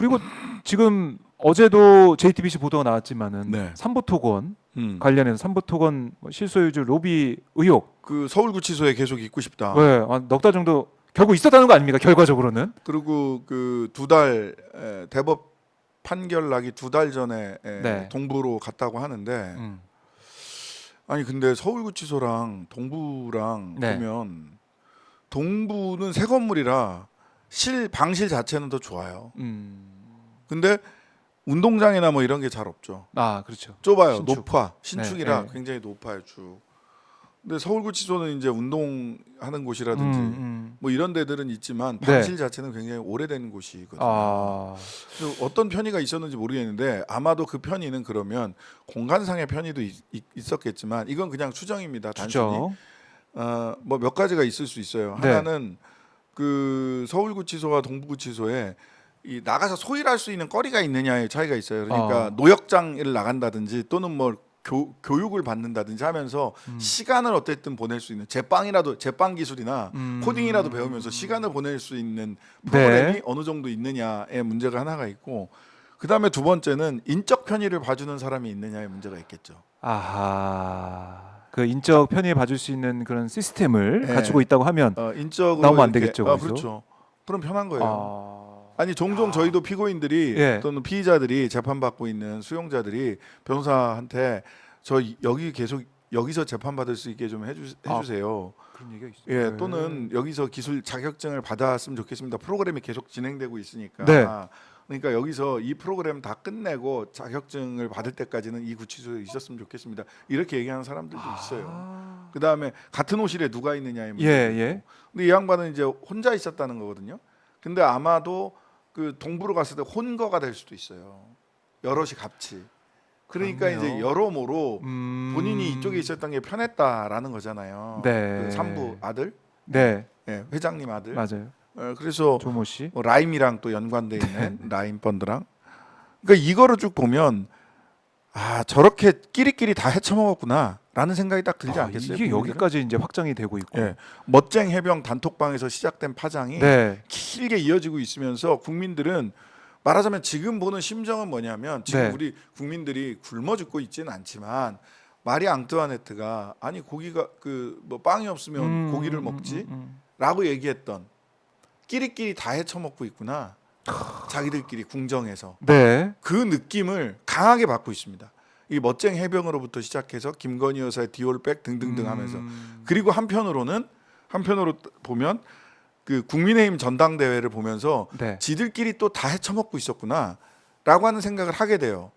그리고 지금 어제도 JTBC 보도가 나왔지만은 네. 삼부토건 관련해서 삼부토건 실소유주 로비 의혹. 그 서울구치소에 계속 있고 싶다. 네, 넉 달 정도 결국 있었다는 거 아닙니까? 결과적으로는. 그리고 그 2달 대법 판결 나기 2달 전에 네. 동부로 갔다고 하는데 아니 근데 서울구치소랑 동부랑 네. 보면 동부는 새 건물이라 방실 자체는 더 좋아요. 근데 운동장이나 뭐 이런 게 잘 없죠. 아, 그렇죠. 좁아요. 신축. 높아. 신축이라 네, 네. 굉장히 높아요. 쭉. 근데 서울구치소는 이제 운동하는 곳이라든지 뭐 이런 데들은 있지만 네. 방실 자체는 굉장히 오래된 곳이거든요. 아, 그래서 어떤 편의가 있었는지 모르겠는데 아마도 그 편의는 그러면 공간상의 편의도 있었겠지만 이건 그냥 추정입니다. 단순히 주죠. 뭐 몇 가지가 있을 수 있어요. 네. 하나는 그 서울구치소와 동부구치소에 이 나가서 소일할 수 있는 거리가 있느냐의 차이가 있어요. 그러니까 노역장을 나간다든지 또는 뭐 교육을 받는다든지 하면서 시간을 어쨌든 보낼 수 있는 제빵 기술이나 코딩이라도 배우면서 시간을 보낼 수 있는 프로그램이 네. 어느 정도 있느냐의 문제가 하나가 있고 그 다음에 두 번째는 인적 편의를 봐주는 사람이 있느냐의 문제가 있겠죠. 아하. 그 인적 편의에 봐줄 수 있는 그런 시스템을 네. 갖추고 있다고 하면 인적으로 나오면 안 이렇게- 되겠죠, 거기서? 그렇죠. 그럼 편한 거예요. 아. 아니 종종 저희도 피고인들이 예. 또는 피의자들이 재판받고 있는 수용자들이 변호사한테 저 여기 계속 여기서 재판받을 수 있게 좀 해주세요. 그런 얘기가 있어요. 예, 네. 또는 여기서 기술 자격증을 받았으면 좋겠습니다. 프로그램이 계속 진행되고 있으니까. 네. 그러니까 여기서 이 프로그램 다 끝내고 자격증을 받을 때까지는 이 구치소에 있었으면 좋겠습니다. 이렇게 얘기하는 사람들도 있어요. 그 다음에 같은 호실에 누가 있느냐의 문제. 예. 근데 이 양반은 이제 혼자 있었다는 거거든요. 근데 아마도 그 동부로 갔을 때 혼거가 될 수도 있어요. 여럿이 같이. 그러니까 그렇네요. 이제 여러모로 본인이 이쪽에 있었던 게 편했다라는 거잖아요. 네. 그 산부 아들, 네. 예, 회장님 아들. 맞아요. 그래서 조모 씨. 뭐 라임이랑 또 연관돼 있는 라임 펀드랑. 그러니까 이거를 쭉 보면 아 저렇게 끼리끼리 다 헤쳐먹었구나라는 생각이 딱 들지 않겠어요? 이게 국민들은? 여기까지 이제 확장이 되고 있고. 예, 멋쟁 해병 단톡방에서 시작된 파장이 네. 길게 이어지고 있으면서 국민들은 말하자면 지금 보는 심정은 뭐냐면 지금 네. 우리 국민들이 굶어 죽고 있지는 않지만 마리 앙뚜아네트가 아니 고기가 그 뭐 빵이 없으면 고기를 먹지라고 얘기했던 끼리끼리 다 헤쳐먹고 있구나. 자기들끼리 궁정에서 네. 그 느낌을 강하게 받고 있습니다. 이 멋쟁 해병으로부터 시작해서 김건희 여사의 디올백 등등등 하면서 그리고 한편으로 보면 그 국민의힘 전당대회를 보면서 네. 지들끼리 또 다 헤쳐먹고 있었구나라고 하는 생각을 하게 돼요.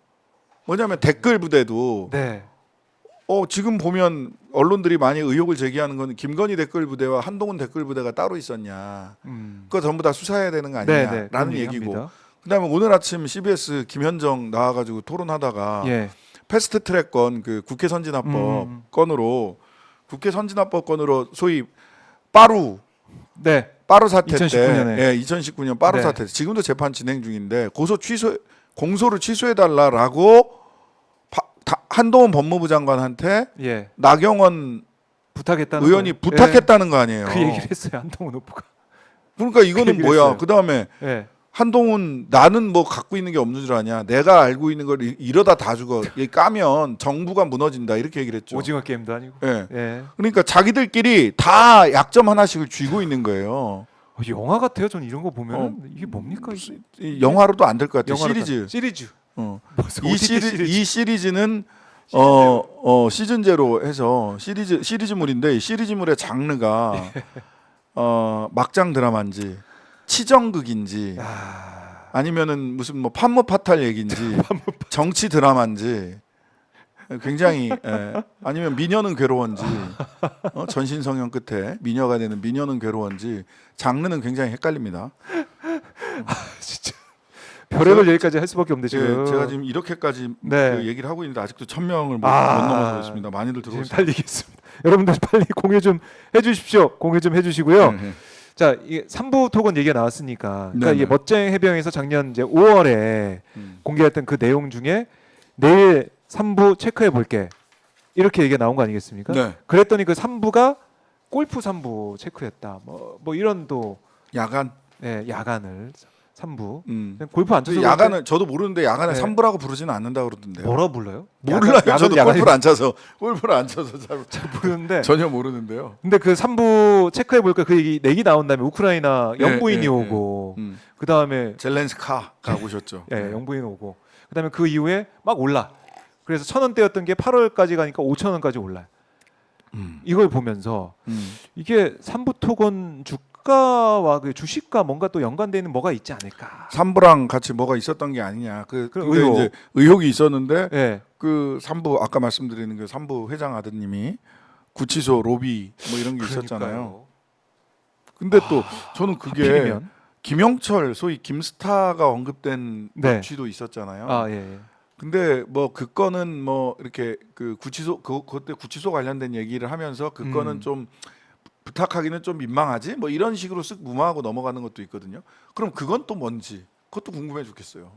뭐냐면 댓글 부대도 네. 지금 보면 언론들이 많이 의혹을 제기하는 건 김건희 댓글 부대와 한동훈 댓글 부대가 따로 있었냐. 그거 전부 다 수사해야 되는 거 아니냐라는 그런 얘기고. 얘기합니다. 그다음에 오늘 아침 CBS 김현정 나와가지고 토론하다가 예. 패스트트랙 건 그 국회 선진화법 건으로 국회 선진화법 건으로 소위 빠루 네. 사태 2019 때, 년에. 예, 2019년 빠루 네. 사태 때 지금도 재판 진행 중인데 공소를 취소해달라라고 한동훈 법무부 장관한테 예. 나경원 부탁했다는 의원이 거예요. 부탁했다는 거 아니에요. 예. 그 얘기를 했어요. 한동훈 후보가. 그러니까 이거는 얘기를 뭐야? 했어요. 그 다음에 예. 한동훈 나는 뭐 갖고 있는 게 없는 줄 아냐? 내가 알고 있는 걸 이러다 다 죽어. 얘 까면 정부가 무너진다 이렇게 얘기를 했죠. 오징어 게임도 아니고. 예. 예. 그러니까 자기들끼리 다 약점 하나씩을 쥐고 있는 거예요. 영화 같아요. 전 이런 거 보면 이게 뭡니까? 이게? 이 영화로도 안 될 것 같아요. 영화로 시리즈. 무슨 이 OTT 이 시리즈는 시즌제로 해서 시리즈물인데 이 시리즈물의 장르가 막장 드라마인지 치정극인지 아니면은 무슨 뭐 판무파탈 얘기인지 정치 드라마인지 굉장히 아니면 미녀는 괴로운지 전신 성형 끝에 미녀가 되는 미녀는 괴로운지 장르는 굉장히 헷갈립니다. 진짜 별의별 얘기까지 할 수밖에 없는데 지금. 제가 지금 이렇게까지 네. 그 얘기를 하고 있는데 아직도 1000명을 못 넘어서 있습니다. 많이들 지금 들어오세요. 달리겠습니다. 여러분들 빨리 공유 좀 해주십시오. 공유 좀 해주시고요. 네. 자, 이게 3부 토건 얘기가 나왔으니까, 그러니까 네네. 이게 멋쟁 해병에서 작년 이제 5월에 공개했던 그 내용 중에 내일 3부 체크해 볼게 이렇게 얘기가 나온 거 아니겠습니까? 네. 그랬더니 그 3부가 골프 3부 체크했다. 뭐 이런 또 야간 야간을 3부. 음. 골프 안 쳐서 야간은 저도 모르는데 야간에 네. 3부라고 부르지는 않는다 그러던데요. 뭐라 불러요? 몰라요. 저도 야간이 골프를 안 쳐서 잘 모르는데. 전혀 모르는데요. 근데 그 3부 체크해 보니까 그 얘기 나온 다음에 우크라이나 예, 영부인이 예, 오고 예. 그 다음에 젤렌스카가 오셨죠. 예, 영부인 오고 그 다음에 그 이후에 막 올라. 그래서 1,000원대였던 게 8월까지 가니까 5,000원까지 올라요. 이걸 보면서 이게 3부 토건 주가와 그 주식과 뭔가 또 연관되어 있는 뭐가 있지 않을까? 3부랑 같이 뭐가 있었던 게 아니냐. 근데 의혹. 이제 의혹이 있었는데 예. 그 3부 아까 말씀드리는 그 3부 회장 아드님이 구치소 로비 뭐 이런 게 있었잖아요. 근데 또 저는 그게 하필이면? 김영철 소위 김스타가 언급된 네. 녹취도 있었잖아요. 아 예. 근데 뭐 그 건은 뭐 이렇게 그 구치소 그때 구치소 관련된 얘기를 하면서 그 건은 좀 부탁하기는 좀 민망하지 뭐 이런 식으로 쓱 무마하고 넘어가는 것도 있거든요. 그럼 그건 또 뭔지 그것도 궁금해 죽겠어요.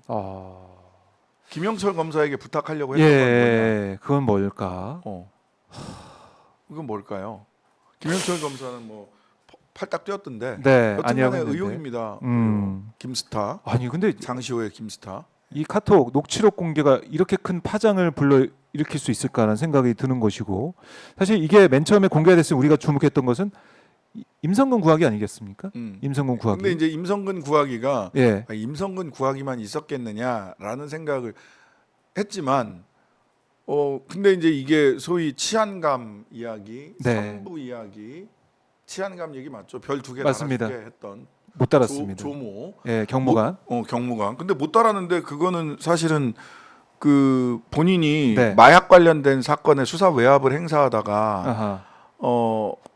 김영철 검사에게 부탁하려고 했던 건 예. 그건 뭘까? 뭐냐? 이건 뭘까요? 김영철 검사는 뭐 팔딱 뛰었던데. 네. 여튼간에 아니라고 했는데. 의혹입니다. 김스타 아니 근데 장시호의 김스타. 이 카톡 녹취록 공개가 이렇게 큰 파장을 불러 일으킬 수 있을까라는 생각이 드는 것이고 사실 이게 맨 처음에 공개가 됐을 때 우리가 주목했던 것은 임성근 구하기 아니겠습니까? 임성근 구하기. 근데 이제 임성근 구하기가 예. 임성근 구하기만 있었겠느냐라는 생각을 했지만 근데 이제 이게 소위 치안감 이야기, 네. 선부 이야기, 치안감 얘기 맞죠? 별 2개 맞습니다. 달아주게 했던 못 따랐습니다. 조모. 예, 경무관. 경무관. 근데 못 따랐는데 그거는 사실은 그 본인이 네. 마약 관련된 사건의 수사 외압을 행사하다가 아하.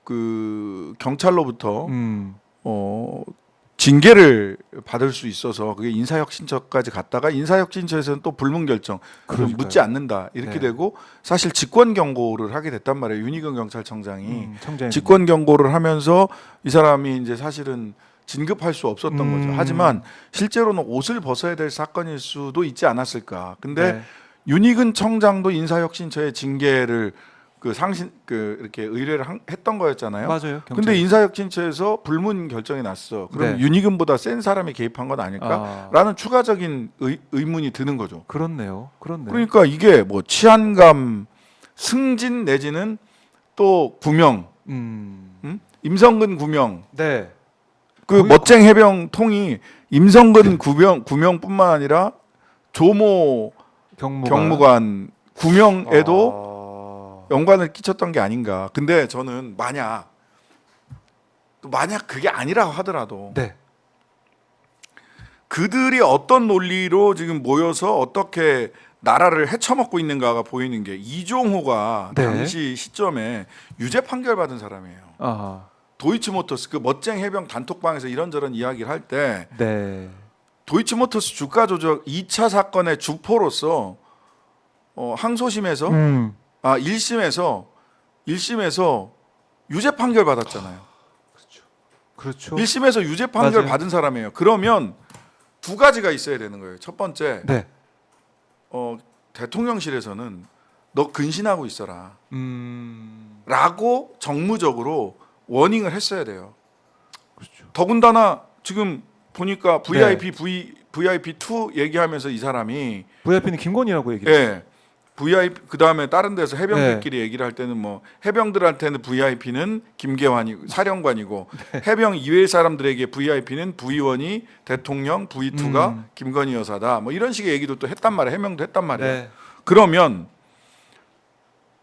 그 경찰로부터 음. 징계를 받을 수 있어서 그게 인사혁신처까지 갔다가 인사혁신처에서는 또 불문결정 그러니까요. 묻지 않는다 이렇게 네. 되고 사실 직권 경고를 하게 됐단 말이에요. 윤희근 경찰청장이 청장이 직권 경고를 하면서 이 사람이 이제 사실은 진급할 수 없었던 거죠. 하지만 실제로는 옷을 벗어야 될 사건일 수도 있지 않았을까. 근데 네. 윤희근 청장도 인사혁신처의 징계를 이렇게 의뢰를 했던 거였잖아요. 맞아요. 근데 인사혁신처에서 불문 결정이 났어. 그럼 네. 윤희근보다 센 사람이 개입한 건 아닐까?라는 추가적인 의문이 드는 거죠. 그렇네요. 그러니까 이게 뭐 치안감 승진 내지는 또 구명, 임성근 구명, 네. 그 멋쟁 해병 통이 임성근 구명뿐만 아니라 조모 경무관 구명에도 연관을 끼쳤던 게 아닌가. 근데 저는 만약 그게 아니라고 하더라도 네. 그들이 어떤 논리로 지금 모여서 어떻게 나라를 헤쳐먹고 있는가가 보이는 게 이종호가 네. 당시 시점에 유죄 판결 받은 사람이에요. 아하. 도이치모터스 그 멋쟁 해병 단톡방에서 이런저런 이야기를 할 때 네. 도이치모터스 주가 조작 2차 사건의 주포로서 항소심에서 1심에서 유죄 판결 받았잖아요. 그렇죠. 1심에서 유죄 판결 맞아요. 받은 사람이에요. 그러면 두 가지가 있어야 되는 거예요. 첫 번째, 네. 대통령실에서는 너 근신하고 있어라. 음. 라고 정무적으로 워닝을 했어야 돼요. 그렇죠. 더군다나 지금 보니까 VIP, 네. VIP2 얘기하면서 이 사람이 VIP는 김건희라고 얘기했어요. 예. VIP 그다음에 다른 데서 해병들끼리 얘기를 할 때는 뭐 해병들한테는 VIP는 김계환이 사령관이고 해병 이외의 사람들에게 VIP는 부의원이 대통령, V2가 김건희 여사다. 뭐 이런 식의 얘기도 또 했단 말이에요. 해명도 했단 말이에요. 네. 그러면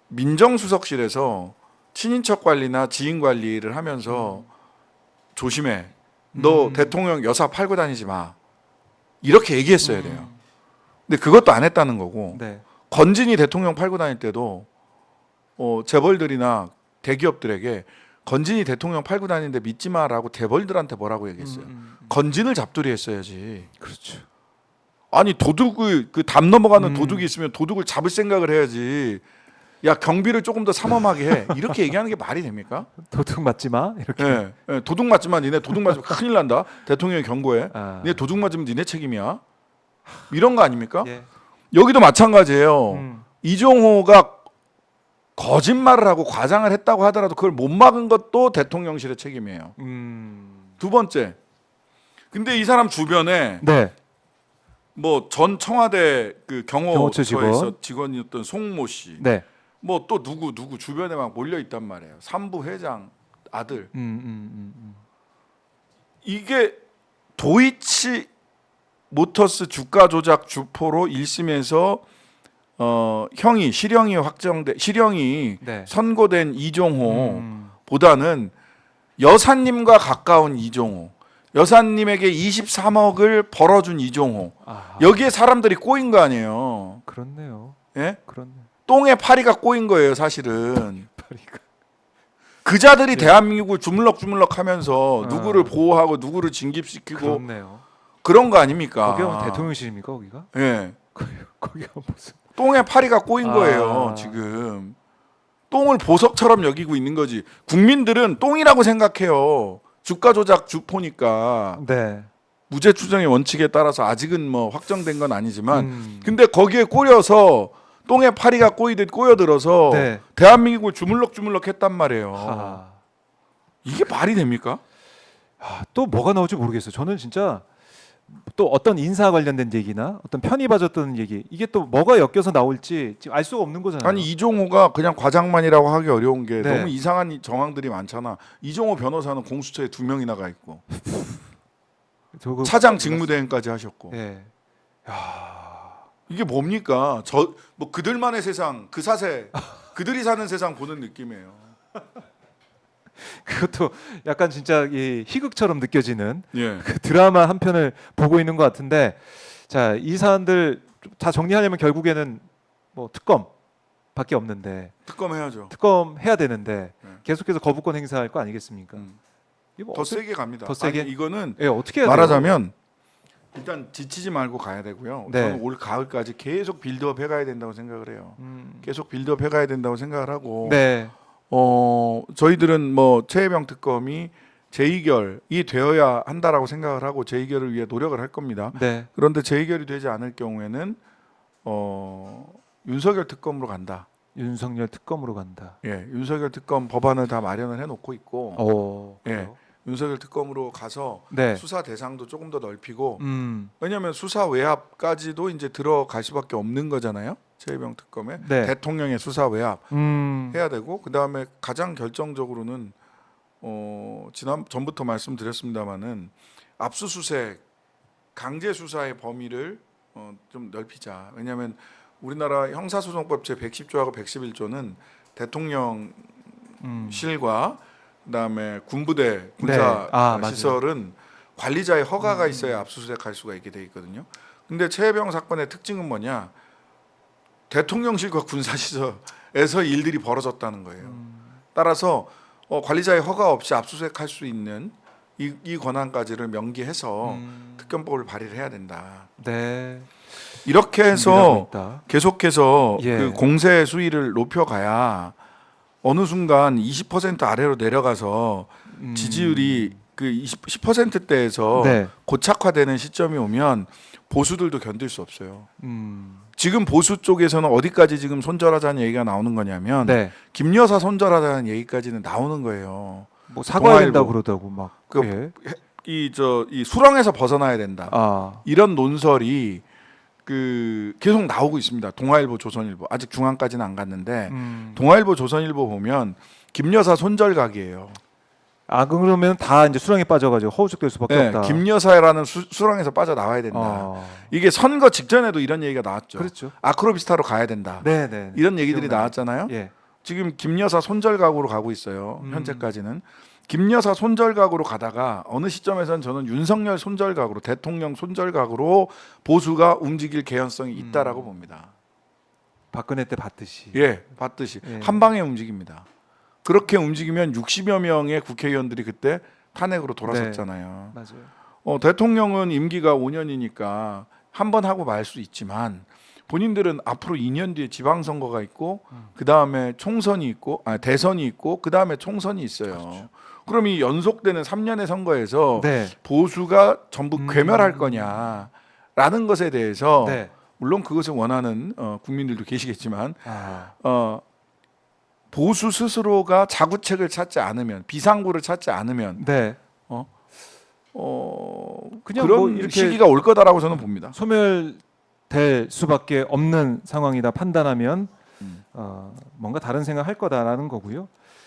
민정수석실에서 친인척 관리나 지인 관리를 하면서 조심해. 너 대통령 여사 팔고 다니지 마. 이렇게 얘기했어야 돼요. 근데 그것도 안 했다는 거고. 네. 건진이 대통령 팔고 다닐 때도 재벌들이나 대기업들에게 건진이 대통령 팔고 다니는데 믿지 마라고 재벌들한테 뭐라고 얘기했어요. 건진을 잡두리 했어야지. 그렇죠. 아니 도둑을 그 담 넘어가는 도둑이 있으면 도둑을 잡을 생각을 해야지. 야 경비를 조금 더 삼엄하게 해. 이렇게 얘기하는 게 말이 됩니까? 도둑 맞지 마. 이렇게. 예, 예, 도둑 맞지만 니네 도둑 맞으면 큰일 난다. 대통령이 경고해. 아. 니네 도둑 맞으면 니네 책임이야. 이런 거 아닙니까? 예. 여기도 마찬가지예요. 이종호가 거짓말을 하고 과장을 했다고 하더라도 그걸 못 막은 것도 대통령실의 책임이에요. 두 번째, 근데 이 사람 주변에 네. 뭐 전 청와대 그 경호처 경호처에서 직원이었던 송모 씨, 네. 뭐 또 누구 주변에 막 몰려 있단 말이에요. 삼부 회장 아들. 이게 도이치 모터스 주가 조작 주포로 1심에서 형이 실형이 네. 선고된 이종호보다는 여사님과 가까운 이종호, 여사님에게 23억을 벌어준 이종호, 아, 여기에 사람들이 꼬인 거 아니에요. 그렇네요. 예? 그렇네. 똥에 파리가 꼬인 거예요, 사실은. 파리가. 그자들이 네. 대한민국을 주물럭주물럭하면서 누구를 보호하고 누구를 징집시키고 그렇네요. 그런 거 아닙니까? 거기가 뭐 대통령실입니까 거기가? 예. 거기가 무슨? 똥에 파리가 꼬인 아. 거예요, 지금. 똥을 보석처럼 여기고 있는 거지. 국민들은 똥이라고 생각해요. 주가 조작 주포니까. 네. 무죄 추정의 원칙에 따라서 아직은 뭐 확정된 건 아니지만 근데 거기에 꼬여서 똥에 파리가 꼬이듯 꼬여들어서 네. 대한민국을 주물럭주물럭 했단 말이에요. 하. 이게 말이 됩니까? 또 뭐가 나올지 모르겠어요. 저는 진짜 또 어떤 인사 관련된 얘기나 어떤 편이 봐줬던 얘기 이게 또 뭐가 엮여서 나올지 지금 알 수가 없는 거잖아요. 아니 이종호가 그냥 과장만이라고 하기 어려운 게 네. 너무 이상한 정황들이 많잖아. 이종호 변호사는 공수처에 2명이나 가 있고 저거 차장 직무대행까지 하셨고 예. 이게 뭡니까? 저 뭐 그들만의 세상 그 사세 그들이 사는 세상 보는 느낌이에요. 그것도 약간 진짜 이 희극처럼 느껴지는 예. 그 드라마 한 편을 보고 있는 것 같은데 자, 이 사안들 다 정리하려면 결국에는 뭐 특검밖에 없는데 특검 해야죠. 특검 해야 되는데 네. 계속해서 거부권 행사할 거 아니겠습니까? 이거 뭐 더 어떻게- 세게 갑니다. 더 세게? 아니, 이거는 예, 어떻게 해야 말하자면 일단 지치지 말고 가야 되고요. 네. 저는 올 가을까지 계속 빌드업 해가야 된다고 생각을 해요. 돼요? 계속 빌드업 해가야 된다고 생각을 하고 네. 저희들은 뭐 최혜병 특검이 재의결이 되어야 한다라고 생각을 하고 재의결을 위해 노력을 할 겁니다. 네. 그런데 재의결이 되지 않을 경우에는 윤석열 특검으로 간다. 윤석열 특검으로 간다. 예, 윤석열 특검 법안을 다 마련을 해놓고 있고 그래요? 윤석열 특검으로 가서 네. 수사 대상도 조금 더 넓히고 음. 왜냐하면 수사 외압까지도 이제 들어갈 수밖에 없는 거잖아요. 최혜병 특검에 네. 대통령의 수사 외압 음. 해야 되고 그 다음에 가장 결정적으로는 전부터 말씀드렸습니다마는 압수수색 강제 수사의 범위를 좀 넓히자. 왜냐하면 우리나라 형사소송법 제 110조하고 111조는 대통령실과 그다음에 군부대 군사 네. 맞아요. 시설은 관리자의 허가가 있어야 압수수색할 수가 있게 돼 있거든요. 근데 최혜병 사건의 특징은 뭐냐? 대통령실과 군사시설에서 일들이 벌어졌다는 거예요. 따라서 관리자의 허가 없이 압수수색할 수 있는 이 권한까지를 명기해서 특검법을 발의를 해야 된다. 네. 이렇게 해서 있다. 계속해서 예. 그 공세 수위를 높여가야 어느 순간 20% 아래로 내려가서 지지율이 그 10%대에서 네. 고착화되는 시점이 오면 보수들도 견딜 수 없어요. 음. 지금 보수 쪽에서는 어디까지 지금 손절하자는 얘기가 나오는 거냐면 네. 김 여사 손절하자는 얘기까지는 나오는 거예요. 뭐 사과해야 된다 동아일보. 그러다고 막. 그 예. 이 수렁에서 벗어나야 된다. 아. 이런 논설이 계속 나오고 있습니다. 동아일보, 조선일보 아직 중앙까지는 안 갔는데 동아일보, 조선일보 보면 김 여사 손절각이에요. 아 그러면 다 이제 수렁에 빠져가지고 허우적될 수밖에 네, 없다. 김 여사라는 수렁에서 빠져 나와야 된다. 이게 선거 직전에도 이런 얘기가 나왔죠. 그렇죠. 아크로비스타로 가야 된다. 네네. 이런 얘기들이 기억나요. 나왔잖아요. 예. 지금 김 여사 손절각으로 가고 있어요. 현재까지는 김 여사 손절각으로 가다가 어느 시점에서는 저는 윤석열 손절각으로 대통령 손절각으로 보수가 움직일 개연성이 있다라고 봅니다. 박근혜 때 봤듯이. 예, 봤듯이 예. 한 방에 움직입니다. 그렇게 움직이면 60여 명의 국회의원들이 그때 탄핵으로 돌아섰잖아요. 맞아요. 대통령은 임기가 5년이니까 한 번 하고 말 수 있지만 본인들은 앞으로 2년 뒤에 지방선거가 있고 그 다음에 총선이 있고 대선이 있고 그 다음에 총선이 있어요. 그렇죠. 그럼 이 연속되는 3년의 선거에서 네. 보수가 전부 괴멸할 거냐라는 것에 대해서 네. 물론 그것을 원하는 국민들도 계시겠지만 아. 보수 스스로가 자구책을 찾지 않으면 비상구를 찾지 않으면 네. 그냥 그런 뭐 이렇게 시기가 올 거다라고 저는 봅니다. 소멸될 수밖에 없는 상황이다 판단하면 뭔가 다른 생각할 거다라는 거고요.